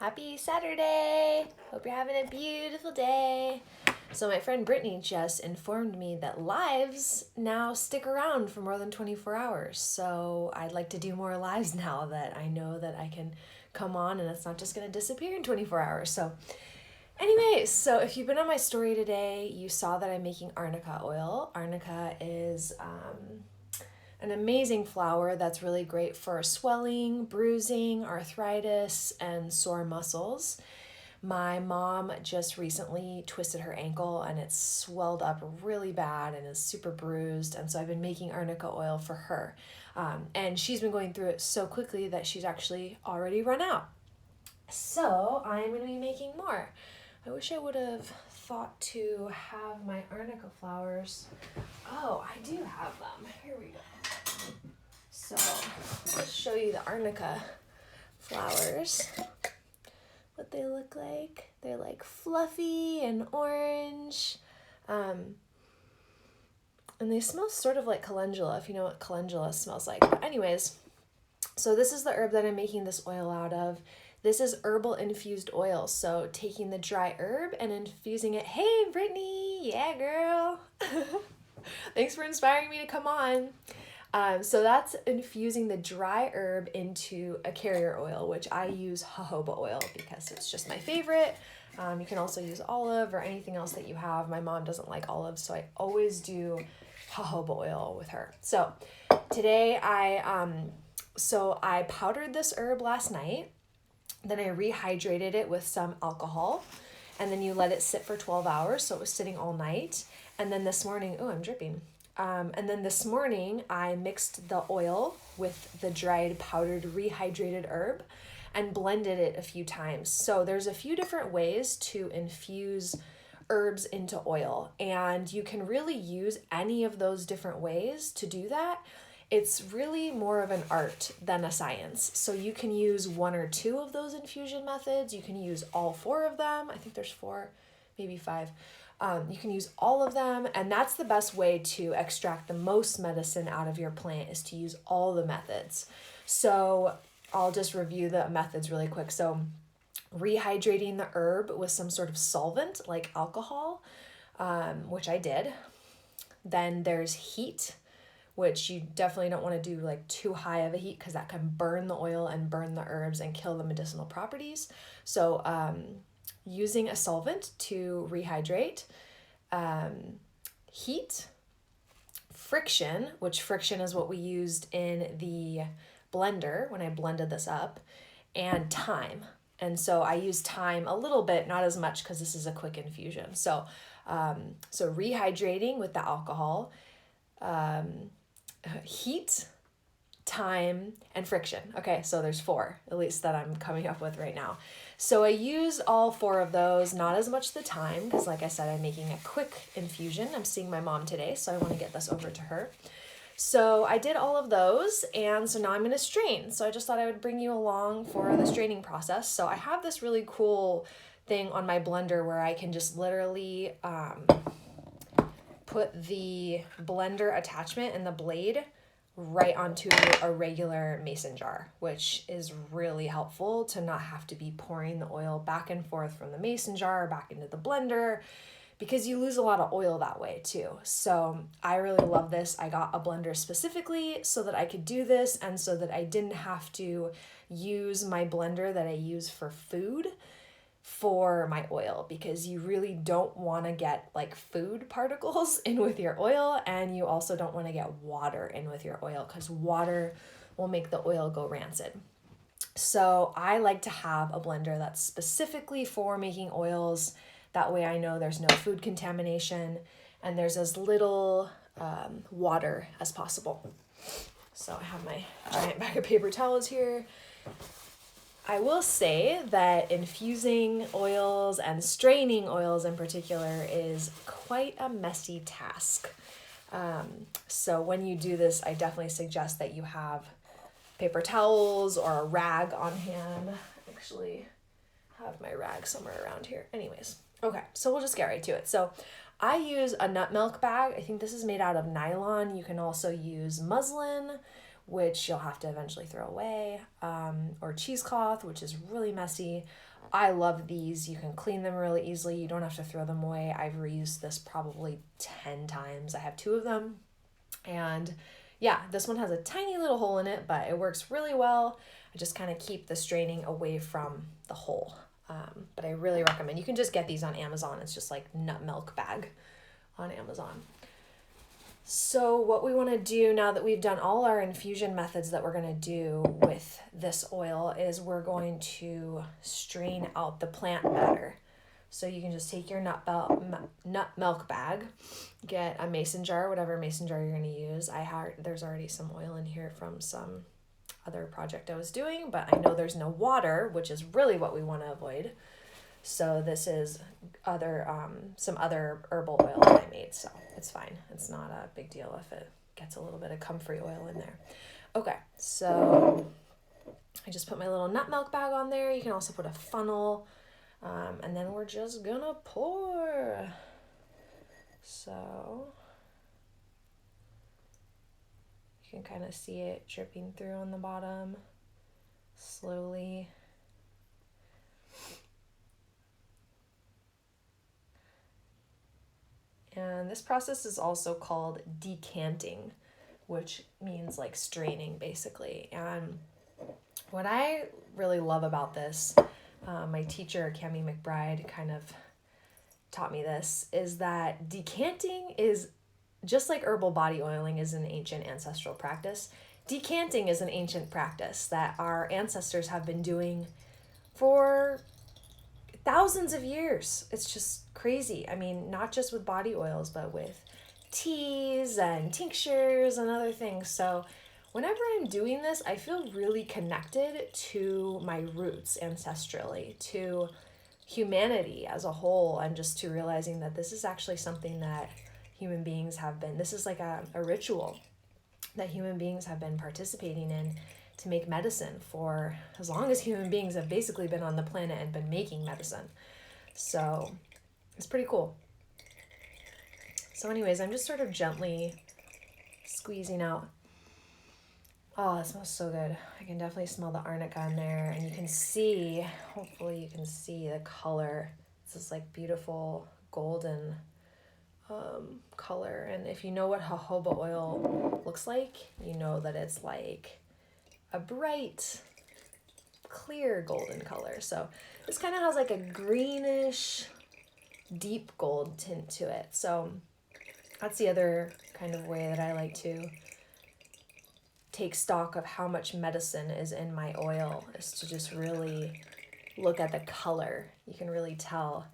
Happy Saturday! Hope you're having a beautiful day. So my friend Brittany just informed me that lives now stick around for more than 24 hours. So I'd like to do more lives now that I know that I can come on and it's not just going to disappear in 24 hours. So anyways, so if you've been on my story today, you saw that I'm making Arnica oil. Arnica is an amazing flower that's really great for swelling, bruising, arthritis, and sore muscles. My mom just recently twisted her ankle and it's swelled up really bad and is super bruised. And so I've been making Arnica oil for her. And she's been going through it so quickly that she's actually already run out. So I'm going to be making more. I wish I would have thought to have my Arnica flowers. Oh, I do have them. Here we go. So I'll show you the Arnica flowers, what they look like. They're like fluffy and orange. And they smell sort of like calendula, if you know what calendula smells like. But anyways, so this is the herb that I'm making this oil out of. This is herbal infused oil. So taking the dry herb and infusing it. Hey, Brittany. Yeah, girl. Thanks for inspiring me to come on. So that's infusing the dry herb into a carrier oil, which I use jojoba oil because it's just my favorite. You can also use olive or anything else that you have. My mom doesn't like olives, so I always do jojoba oil with her. So today I powdered this herb last night. Then I rehydrated it with some alcohol, and then you let it sit for 12 hours. So it was sitting all night. And then this morning, oh, I'm dripping. And then this morning I mixed the oil with the dried, powdered, rehydrated herb and blended it a few times. So there's a few different ways to infuse herbs into oil, and you can really use any of those different ways to do that. It's really more of an art than a science. So you can use one or two of those infusion methods. You can use all four of them. I think there's four, maybe five. You can use all of them, and that's the best way to extract the most medicine out of your plant, is to use all the methods. So I'll just review the methods really quick. So rehydrating the herb with some sort of solvent like alcohol, which I did. Then there's heat, which you definitely don't want to do like too high of a heat because that can burn the oil and burn the herbs and kill the medicinal properties. So using a solvent to rehydrate, heat, friction, which friction is what we used in the blender when I blended this up, and time. And so I use time a little bit, not as much because this is a quick infusion. So rehydrating with the alcohol, heat, time, and friction. Okay, so there's four, at least that I'm coming up with right now. So I use all four of those, not as much the time, because like I said, I'm making a quick infusion. I'm seeing my mom today, so I want to get this over to her. So I did all of those, and so now I'm going to strain. So I just thought I would bring you along for the straining process. So I have this really cool thing on my blender where I can just literally put the blender attachment and the blade right onto a regular mason jar, which is really helpful to not have to be pouring the oil back and forth from the mason jar back into the blender, because you lose a lot of oil that way too. So I really love this. I got a blender specifically so that I could do this and so that I didn't have to use my blender that I use for food for my oil, because you really don't want to get like food particles in with your oil, and you also don't want to get water in with your oil because water will make the oil go rancid. So I like to have a blender that's specifically for making oils. That way I know there's no food contamination and there's as little water as possible. So I have my giant bag of paper towels here. I will say that infusing oils and straining oils in particular is quite a messy task. So when you do this, I definitely suggest that you have paper towels or a rag on hand. I actually have my rag somewhere around here. Anyways, okay, so we'll just get right to it. So I use a nut milk bag. I think this is made out of nylon. You can also use muslin, which you'll have to eventually throw away, or cheesecloth, which is really messy. I love these. You can clean them really easily. You don't have to throw them away. I've reused this probably 10 times. I have 2 of them. And yeah, this one has a tiny little hole in it, but it works really well. I just kind of keep the straining away from the hole. But I really recommend. You can just get these on Amazon. It's just like nut milk bag on Amazon. So what we want to do now that we've done all our infusion methods that we're going to do with this oil is we're going to strain out the plant matter. So you can just take your nut milk bag, get a mason jar, whatever mason jar you're going to use. There's already some oil in here from some other project I was doing, but I know there's no water, which is really what we want to avoid. So this is some other herbal oil that I made, so it's fine. It's not a big deal if it gets a little bit of comfrey oil in there. Okay, so I just put my little nut milk bag on there. You can also put a funnel, and then we're just gonna pour. So you can kind of see it dripping through on the bottom slowly. And this process is also called decanting, which means like straining basically. And what I really love about this, my teacher, Cami McBride, kind of taught me this, is that decanting is just like herbal body oiling is an ancient ancestral practice. Decanting is an ancient practice that our ancestors have been doing for thousands of years. It's just crazy. I mean, not just with body oils, but with teas and tinctures and other things. So whenever I'm doing this, I feel really connected to my roots ancestrally, to humanity as a whole, and just to realizing that this is actually something that human beings have been, this is like a ritual that human beings have been participating in to make medicine for as long as human beings have basically been on the planet and been making medicine. So it's pretty cool. So anyways, I'm just sort of gently squeezing out. Oh, it smells so good. I can definitely smell the Arnica in there, and you can see, hopefully you can see the color. It's this like beautiful golden color. And if you know what jojoba oil looks like, you know that it's like a bright, clear golden color. So this kind of has like a greenish, deep gold tint to it. So that's the other kind of way that I like to take stock of how much medicine is in my oil, is to just really look at the color. You can really tell.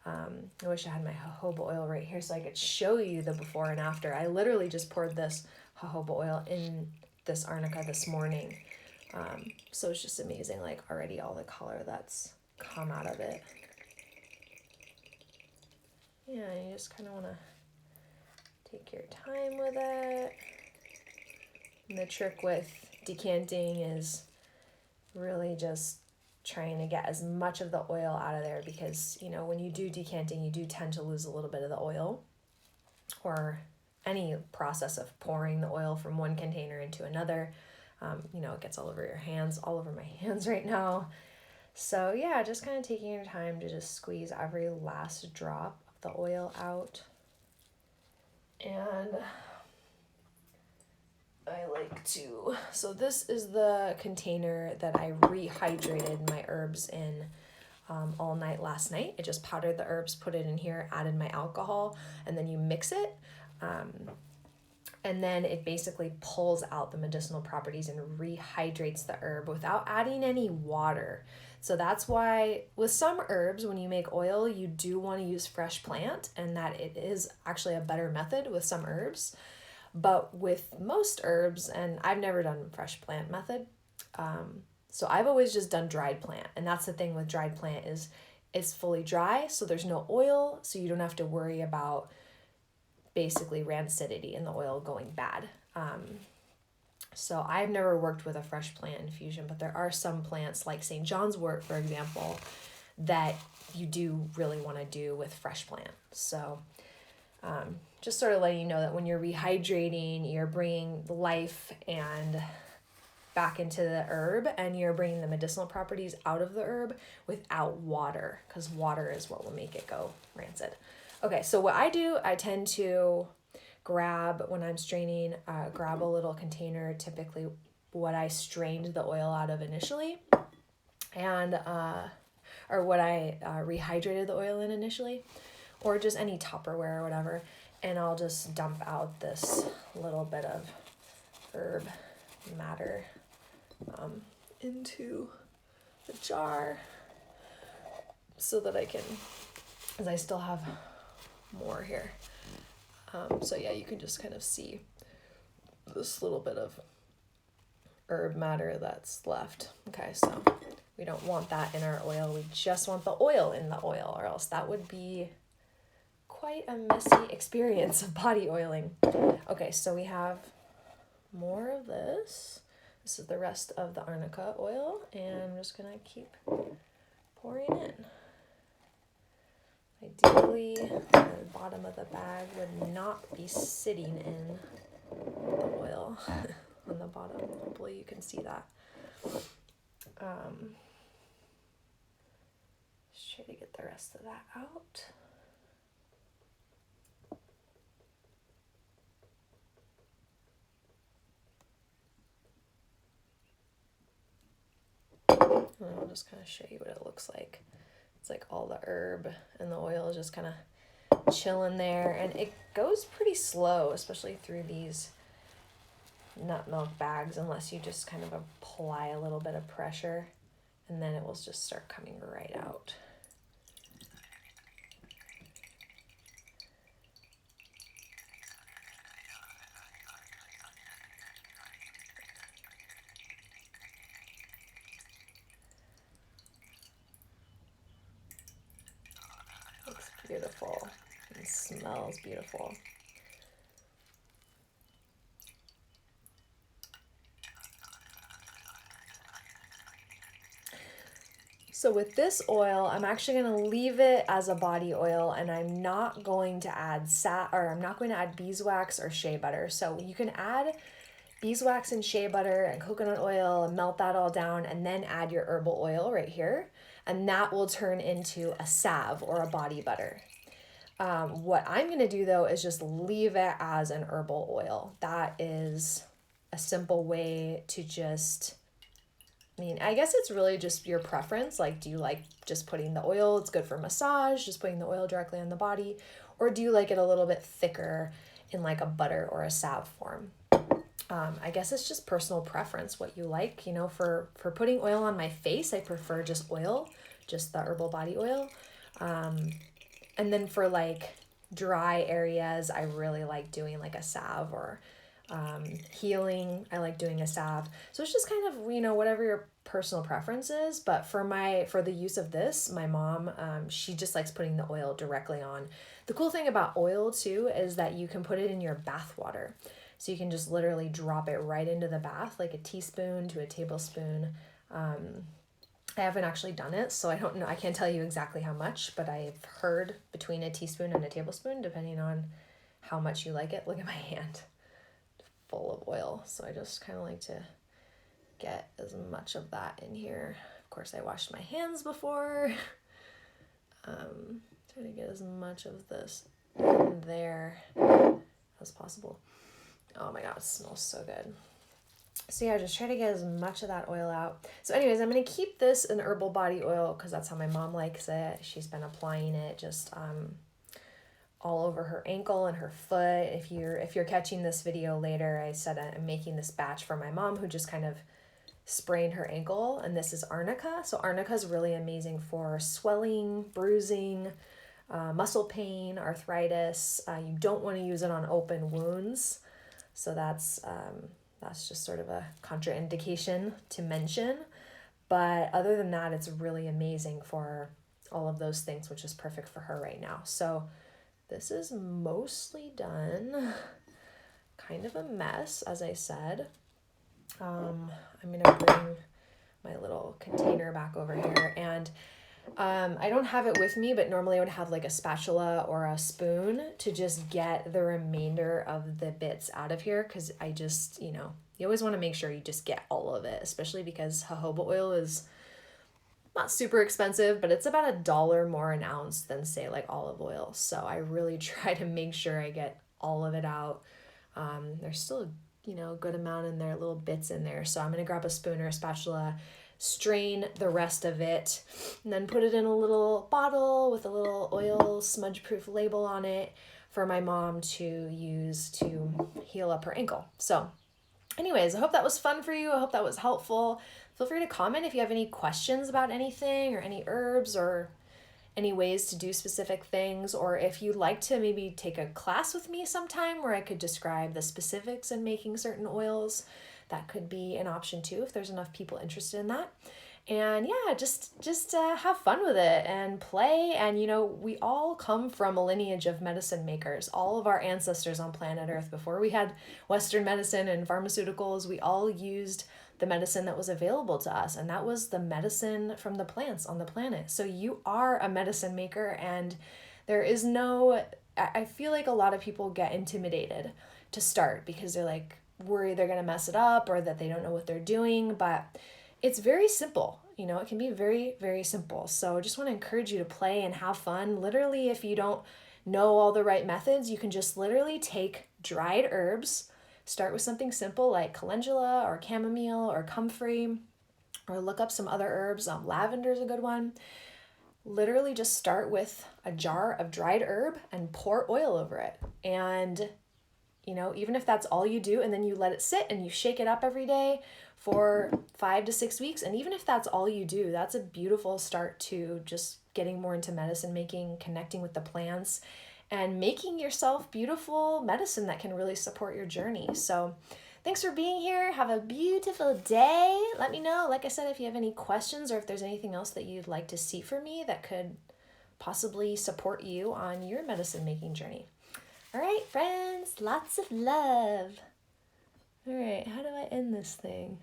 I wish I had my jojoba oil right here so I could show you the before and after. I literally just poured this jojoba oil in this Arnica this morning. So it's just amazing, like already all the color that's come out of it. Yeah, you just kind of want to take your time with it. And the trick with decanting is really just trying to get as much of the oil out of there, because, you know, when you do decanting, you do tend to lose a little bit of the oil, or any process of pouring the oil from one container into another. You know, it gets all over your hands, all over my hands right now. So yeah, just kind of taking your time to just squeeze every last drop of the oil out. And I like to, so this is the container that I rehydrated my herbs in all night last night. I just powdered the herbs, put it in here, added my alcohol, and then you mix it. And then it basically pulls out the medicinal properties and rehydrates the herb without adding any water. So that's why with some herbs, when you make oil, you do want to use fresh plant, and that it is actually a better method with some herbs. But with most herbs, and I've never done fresh plant method, so I've always just done dried plant. And that's the thing with dried plant, is it's fully dry, so there's no oil, so you don't have to worry about basically rancidity in the oil going bad. So I've never worked with a fresh plant infusion, but there are some plants like St. John's wort, for example, that you do really want to do with fresh plant. So just sort of letting you know that when you're rehydrating, you're bringing life and back into the herb, and you're bringing the medicinal properties out of the herb without water, because water is what will make it go rancid. Okay, so what I do, I tend to grab, when I'm straining, grab a little container, typically what I strained the oil out of initially, and or what I rehydrated the oil in initially, or just any Tupperware or whatever, and I'll just dump out this little bit of herb matter into the jar so that I can, as I still have more here. So yeah, you can just kind of see this little bit of herb matter that's left. Okay, so we don't want that in our oil. We just want the oil in the oil, or else that would be quite a messy experience of body oiling. Okay, so we have more of this. This is the rest of the Arnica oil, and I'm just gonna keep pouring in. Ideally, the bottom of the bag would not be sitting in the oil on the bottom. Hopefully you can see that. Just try to get the rest of that out. And I'll just kind of show you what it looks like. It's like all the herb and the oil is just kind of chilling there, and it goes pretty slow, especially through these nut milk bags, unless you just kind of apply a little bit of pressure, and then it will just start coming right out. Looks beautiful and smells beautiful. So with this oil, I'm actually going to leave it as a body oil, and I'm not going to add I'm not going to add beeswax or shea butter. So you can add beeswax and shea butter and coconut oil and melt that all down, and then add your herbal oil right here, and that will turn into a salve or a body butter. What I'm going to do though is just leave it as an herbal oil. That is a simple way to just, I guess it's really just your preference. Like, do you like just putting the oil? It's good for massage, just putting the oil directly on the body. Or do you like it a little bit thicker in like a butter or a salve form? I guess it's just personal preference, what you like. You know, for putting oil on my face, I prefer just oil, just the Herbal Body Oil. And then for like dry areas, I really like doing like a salve, or healing, I like doing a salve. So it's just kind of, you know, whatever your personal preference is. But for the use of this, my mom, she just likes putting the oil directly on. The cool thing about oil too is that you can put it in your bath water. So you can just literally drop it right into the bath, like a teaspoon to a tablespoon. I haven't actually done it, so I don't know. I can't tell you exactly how much, but I've heard between a teaspoon and a tablespoon, depending on how much you like it. Look at my hand, full of oil. So I just kind of like to get as much of that in here. Of course, I washed my hands before. Try to get as much of this in there as possible. Oh my God, it smells so good. So yeah, just try to get as much of that oil out. So anyways, I'm going to keep this an Herbal Body Oil because that's how my mom likes it. She's been applying it just all over her ankle and her foot. If you're catching this video later, I said I'm making this batch for my mom who just kind of sprained her ankle, and this is Arnica. So Arnica is really amazing for swelling, bruising, muscle pain, arthritis. You don't want to use it on open wounds. So that's just sort of a contraindication to mention. But other than that, it's really amazing for all of those things, which is perfect for her right now. So this is mostly done. Kind of a mess, as I said. I'm going to bring my little container back over here. And I don't have it with me, but normally I would have like a spatula or a spoon to just get the remainder of the bits out of here, because I just, you know, you always want to make sure you just get all of it, especially because jojoba oil is not super expensive, but it's about $1 more an ounce than say like olive oil. So I really try to make sure I get all of it out. There's still a good amount in there, little bits in there. So I'm gonna grab a spoon or a spatula, strain the rest of it, and then put it in a little bottle with a little oil smudge proof label on it for my mom to use to heal up her ankle. So anyways, I hope that was fun for you. I hope that was helpful. Feel free to comment if you have any questions about anything or any herbs or any ways to do specific things, or if you'd like to maybe take a class with me sometime where I could describe the specifics in making certain oils. That could be an option too if there's enough people interested in that. And yeah, just have fun with it and play. And we all come from a lineage of medicine makers. All of our ancestors on planet Earth, before we had Western medicine and pharmaceuticals, we all used the medicine that was available to us, and that was the medicine from the plants on the planet. So you are a medicine maker, and there is I feel like a lot of people get intimidated to start because they're like worried they're going to mess it up or that they don't know what they're doing, but it's very simple. It can be very, very simple. So I just want to encourage you to play and have fun. Literally, if you don't know all the right methods, you can just literally take dried herbs. Start with something simple like calendula or chamomile or comfrey, or look up some other herbs. Lavender is a good one. Literally just start with a jar of dried herb and pour oil over it. And, even if that's all you do, and then you let it sit and you shake it up every day for 5 to 6 weeks. And even if that's all you do, that's a beautiful start to just getting more into medicine making, connecting with the plants, and making yourself beautiful medicine that can really support your journey. So thanks for being here. Have a beautiful day. Let me know, like I said, if you have any questions or if there's anything else that you'd like to see from me that could possibly support you on your medicine making journey. All right, friends, lots of love. All right, how do I end this thing?